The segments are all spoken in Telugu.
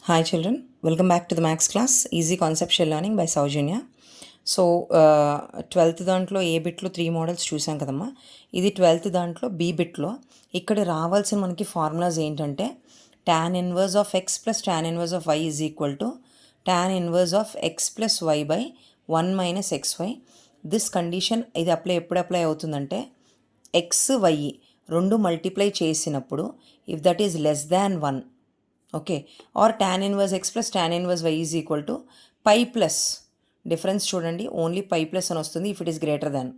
Hi children, welcome back to the Max class, Easy Conceptual Learning by Saujanya. So 12th దాంట్లో ఏ బిట్లో 3 మోడల్స్ చూసాం కదమ్మా. ఇది 12th దాంట్లో బి బిట్లో ఇక్కడ రావాల్సిన మనకి ఫార్ములాస్ ఏంటంటే tan inverse of X plus tan inverse of Y is equal to tan inverse of X plus Y by 1 minus X Y. This condition ఇది ఎప్పుడు అప్లై అవుతుందంటే ఎక్స్ వై రెండు మల్టిప్లై చేసినప్పుడు if that is less than 1, okay, or tan inverse X plus tan inverse Y is equal to pi plus difference చూడండి, ఓన్లీ పై ప్లస్ అని వస్తుంది if it is greater than.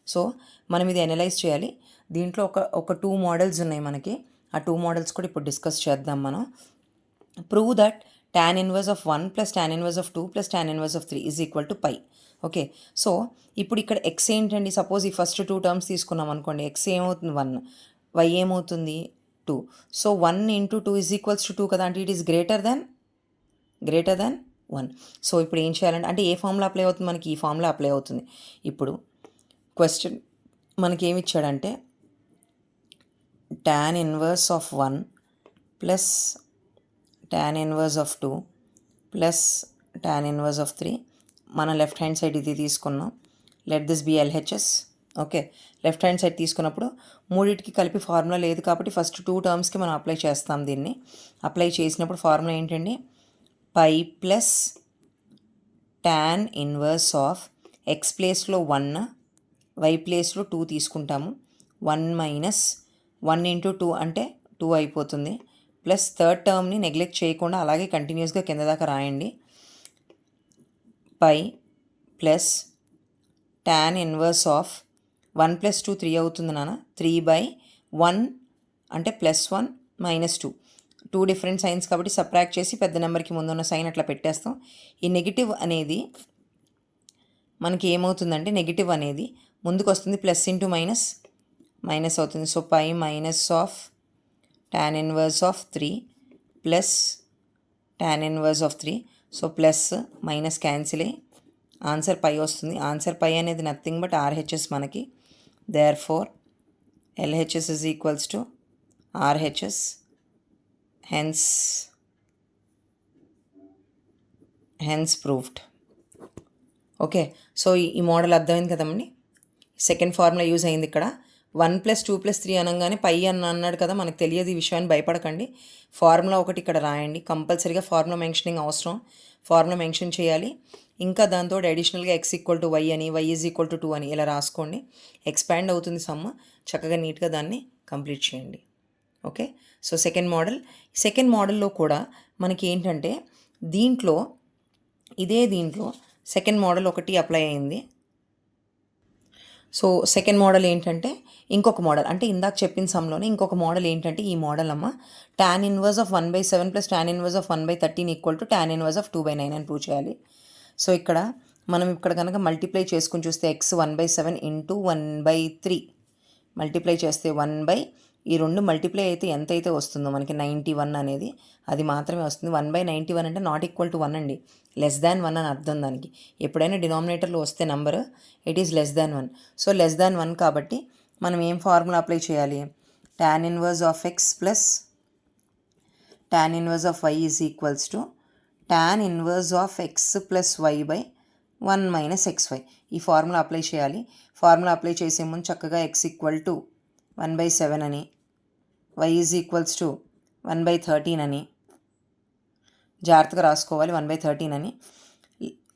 So మనం ఇది అనలైజ్ చేయాలి. దీంట్లో ఒక 2 మోడల్స్ ఉన్నాయి మనకి. ఆ 2 మోడల్స్ కూడా ఇప్పుడు డిస్కస్ చేద్దాం మనం. Prove that tan inverse of 1 plus tan inverse of 2 plus tan inverse of 3 is equal to pi. Okay, so ఇప్పుడు ఇక్కడ ఎక్స్ ఏంటండి, సపోజ్ ఈ ఫస్ట్ 2 టర్మ్స్ తీసుకున్నాం అనుకోండి. ఎక్స్ ఏమవుతుంది 1, వై ఏమవుతుంది 2. So 1 into 2 is equals to 2 కదా, అంటే it is greater than 1. So ఇప్పుడు ఏం చేయాలంటే, అంటే ఏ ఫార్ములా అప్లై అవుతుంది మనకి, ఈ ఫార్ములా అప్లై అవుతుంది. ఇప్పుడు క్వశ్చన్ మనకి ఏమి ఇచ్చాడంటే tan inverse of 1 plus tan inverse of 2 plus tan inverse of 3. మన లెఫ్ట్ హ్యాండ్ సైడ్ ఇది తీసుకున్నాం. Let this be LHS. Okay, left hand side తీసుకున్నప్పుడు మూడింటికి కలిపి ఫార్ములా లేదు కాబట్టి ఫస్ట్ 2 టర్మ్స్కి మనం అప్లై చేస్తాం. దీన్ని అప్లై చేసినప్పుడు ఫార్ములా ఏంటండి, pi plus tan inverse of X ప్లేస్లో 1, వై ప్లేస్లో 2 తీసుకుంటాము. 1 మైనస్ 1 ఇంటూ 2 అంటే 2 అయిపోతుంది. ప్లస్ థర్డ్ టర్మ్ని నెగ్లెక్ట్ చేయకుండా అలాగే కంటిన్యూస్గా కింద దాకా రాయండి. Pi plus tan inverse of 1 plus 2 3 అవుతుంది నాన్న. 3/1 అంటే +1 -2. 2 డిఫరెంట్ సైన్స్ కాబట్టి సబ్ట్రాక్ట్ చేసి పెద్ద నెంబర్కి ముందున్న సైన్ అట్లా పెట్టేస్తాం. ఈ నెగిటివ్ అనేది మనకి ఏమవుతుందంటే, నెగిటివ్ అనేది ముందుకు వస్తుంది, ప్లస్ ఇంటూ మైనస్ అవుతుంది. So pi minus of tan inverse of 3 plus tan inverse of 3. So plus minus cancel అయ్యి ఆన్సర్ పై వస్తుంది. ఆన్సర్ పై అనేది నథింగ్ బట్ ఆర్హెచ్ఎస్ మనకి. Therefore LHS is equals to RHS. Hence proved. Okay, so ఈ మోడల్ అర్థమైంది కదండి. సెకండ్ ఫార్ములా యూజ్ అయింది ఇక్కడ. 1 + 2 + 3 అనగానే పై అన్నాడు కదా, మనకు తెలియదు ఈ విషయాన్ని, భయపడకండి. ఫార్ములా ఒకటి ఇక్కడ రాయండి, కంపల్సరీగా ఫార్ములా మెన్షనింగ్ అవసరం. ఫార్ములా మెన్షన్ చేయాలి. ఇంకా దాంతో అడిషనల్గా x = y అని, y = 2 అని ఇలా రాసుకోండి. ఎక్స్పాండ్ అవుతుంది సమ్. చక్కగా నీట్గా దాన్ని కంప్లీట్ చేయండి. ఓకే, సో సెకండ్ మోడల్లో కూడా మనకి ఏంటంటే దీంట్లో సెకండ్ మోడల్ ఒకటి అప్లై అయింది. సో సెకండ్ మోడల్ ఏంటంటే ఇంకొక మోడల్, అంటే ఇందాక చెప్పిన సమ్లోనే ఇంకొక మోడల్ ఏంటంటే ఈ మోడల్ అమ్మ, tan inverse of 1/7 plus tan inverse of 1/13 equal to tan inverse of 2/9 అని ప్రూవ్ చేయాలి. సో మనం ఇక్కడ కనుక మల్టిప్లై చేసుకుని చూస్తే x 1/7 ఇంటూ 1/3 మల్టిప్లై చేస్తే 1 ఈ రెండు మల్టిప్లై అయితే ఎంత అయితే వస్తుందో మనకి 91 అనేది, అది మాత్రమే వస్తుంది. 1/91 అంటే నాట్ ఈక్వల్ టు 1 అండి, లెస్ దాన్ 1 అని అర్థం దానికి. ఎప్పుడైనా డినామినేటర్లో వస్తే number it is less than 1. So less than 1 కాబట్టి మనం ఏం ఫార్ములా అప్లై చేయాలి, tan inverse of X plus tan inverse of Y is equals to tan inverse of X plus Y by 1 minus xy. ఈ ఫార్ములా అప్లై చేయాలి. ఫార్ములా అప్లై చేసే ముందు చక్కగా x = 1/7 అని, y = 1/13 అని జాగ్రత్తగా రాసుకోవాలి. 1/13 అని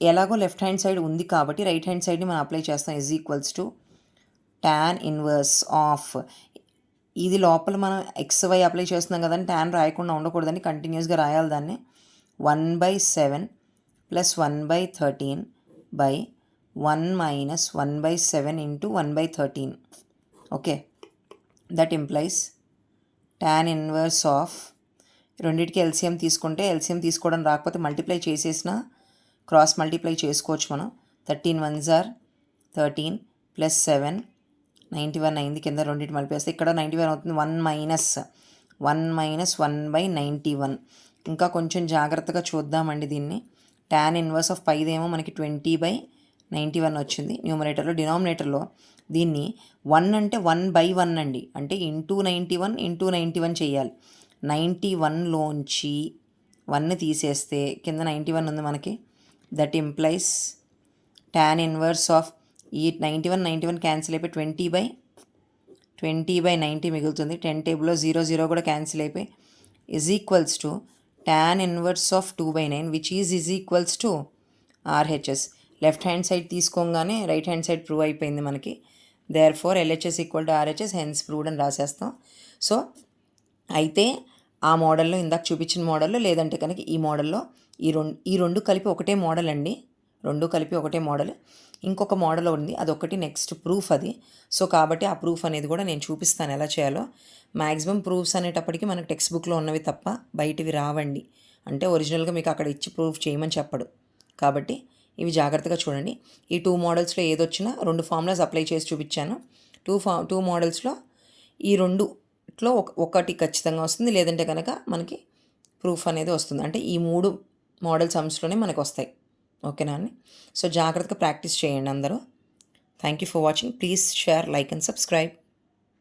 ఎలాగో లెఫ్ట్ హ్యాండ్ సైడ్ ఉంది కాబట్టి రైట్ హ్యాండ్ సైడ్ని మనం అప్లై చేస్తాం. = tan ఇన్వర్స్ ఆఫ్, ఇది లోపల మనం xy అప్లై చేస్తున్నాం కదండి, tan రాయకుండా ఉండకూడదని కంటిన్యూస్గా రాయాలి దాన్ని. 1/7 plus 1/13 by 1 minus 1/7 into 1/13. Okay, that implies tan inverse of, రెండింటికి ఎల్సిఎం తీసుకుంటే, ఎల్సిఎం తీసుకోవడం రాకపోతే మల్టిప్లై చేసేసిన క్రాస్ మల్టిప్లై చేసుకోవచ్చు మనం. 13 1s are 13 ప్లస్ 7 91 అయింది. కింద రెండింటి మల్టిప్లేస్తే ఇక్కడ 91 అవుతుంది. 1 మైనస్ 1/91. ఇంకా కొంచెం జాగ్రత్తగా చూద్దామండి దీన్ని. tan ఇన్వర్స్ ఆఫ్ పైదేమో మనకి 20/91 వచ్చింది న్యూమరేటర్లో. డినామినేటర్లో దీన్ని 1 అంటే 1/1 అండి, అంటే ఇంటూ 91 చేయాలి. 91లోంచి 1 తీసేస్తే కింద 91 ఉంది మనకి. That implies tan inverse of ఈ 91 క్యాన్సిల్ అయిపోయి 20/90 మిగులుతుంది. 10 టేబుల్లో 0 కూడా క్యాన్సిల్ అయిపోయి is equals to tan inverse of 2/9 which is equals to RHS. Left hand side తీసుకోగానే రైట్ హ్యాండ్ సైడ్ ప్రూవ్ అయిపోయింది మనకి. Therefore LHS equal to RHS hence proved అని రాసేస్తాం. సో అయితే ఆ మోడల్లో ఇందాక చూపించిన మోడల్లో లేదంటే కనుక ఈ మోడల్లో ఈ రెండు కలిపి ఒకటే మోడల్ అండి. రెండు కలిపి ఒకటే మోడల్. ఇంకొక మోడల్ ఉంది, అదొకటి నెక్స్ట్ ప్రూఫ్ అది. సో కాబట్టి ఆ ప్రూఫ్ అనేది కూడా నేను చూపిస్తాను ఎలా చేయాలో. మ్యాక్సిమం ప్రూఫ్స్ అనేటప్పటికీ మనకు టెక్స్ట్ బుక్లో ఉన్నవి తప్ప బయటివి రావండి. అంటే ఒరిజినల్గా మీకు అక్కడ ఇచ్చి ప్రూఫ్ చేయమని చెప్పడు. కాబట్టి ఇవి జాగ్రత్తగా చూడండి. ఈ 2 మోడల్స్లో ఏదొచ్చినా 2 ఫార్ములాస్ అప్లై చేసి చూపించాను. 2 మోడల్స్లో ఈ రెండులో ఒకటి ఖచ్చితంగా వస్తుంది, లేదంటే కనుక మనకి ప్రూఫ్ అనేది వస్తుంది. అంటే ఈ 3 మోడల్ సమ్స్లోనే మనకు వస్తాయి. ఓకేనా అండి? సో జాగ్రత్తగా ప్రాక్టీస్ చేయండి అందరూ. Thank you for watching. Please share, like and subscribe.